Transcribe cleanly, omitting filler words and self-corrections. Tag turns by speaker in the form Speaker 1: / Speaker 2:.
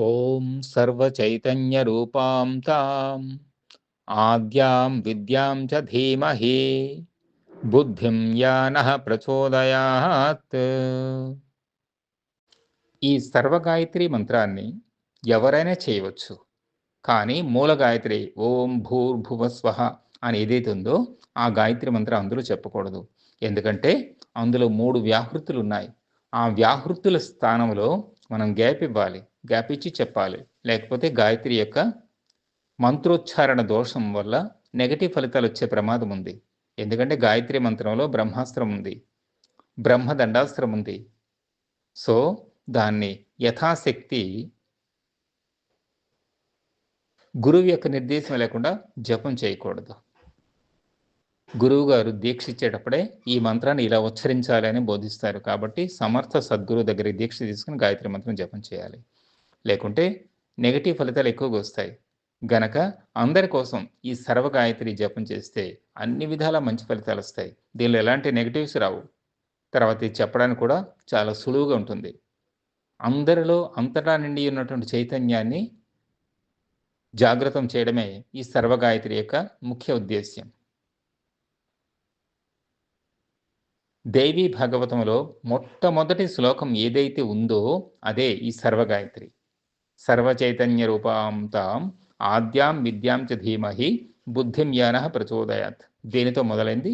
Speaker 1: ఓం సర్వచైతన్యరూపాం తాం ఆద్యాం విద్యాం చ ధీమహి బుద్ధిం యా నః ప్రచోదయాత్. ఈ సర్వగాయత్రి మంత్రాన్ని ఎవరైనా చేయవచ్చు. కానీ మూల గాయత్రి ఓం భూర్భువస్వహ అని ఏదైతే ఉందో ఆ గాయత్రి మంత్రం అందులో చెప్పకూడదు. ఎందుకంటే అందులో 3 వ్యాహృతులున్నాయి. ఆ వ్యాహృతుల స్థానంలో మనం గ్యాప్ ఇవ్వాలి. గ్యాప్ ఇచ్చి చెప్పాలి. లేకపోతే గాయత్రి యొక్క మంత్రోచ్చారణ దోషం వల్ల నెగెటివ్ ఫలితాలొచ్చే ప్రమాదం ఉంది. ఎందుకంటే గాయత్రి మంత్రంలో బ్రహ్మాస్త్రం ఉంది. బ్రహ్మదండాస్త్రం ఉంది. సో, దాన్ని యథాశక్తి గురువు యొక్క నిర్దేశం లేకుండా జపం చేయకూడదు. గురువుగారు దీక్ష ఇచ్చేటప్పుడే ఈ మంత్రాన్ని ఇలా ఉచ్చరించాలి అని బోధిస్తారు. కాబట్టి సమర్థ సద్గురువు దగ్గర దీక్ష తీసుకొని గాయత్రి మంత్రం జపం చేయాలి. లేకుంటే నెగెటివ్ ఫలితాలు ఎక్కువగా వస్తాయి. గనక అందరి కోసం ఈ సర్వ గాయత్రి జపం చేస్తే అన్ని విధాలా మంచి ఫలితాలొస్తాయి. దీనిలో ఎలాంటి నెగెటివ్స్ రావు. తర్వాత ఇది చెప్పడానికి కూడా చాలా సులువుగా ఉంటుంది. అందరిలో అంతటా నిండి ఉన్నటువంటి చైతన్యాన్ని జాగృతం చేయడమే ఈ సర్వ గాయత్రి యొక్క ముఖ్య ఉద్దేశ్యం. దేవీ భాగవతంలో మొట్టమొదటి శ్లోకం ఏదైతే ఉందో అదే ఈ సర్వగాయత్రి. సర్వచైతన్య రూపాం తాం ఆద్యాం విద్యాం చ ధీమహి బుద్ధిం యా నః ప్రచోదయాత్. దేనితో మొదలైంది?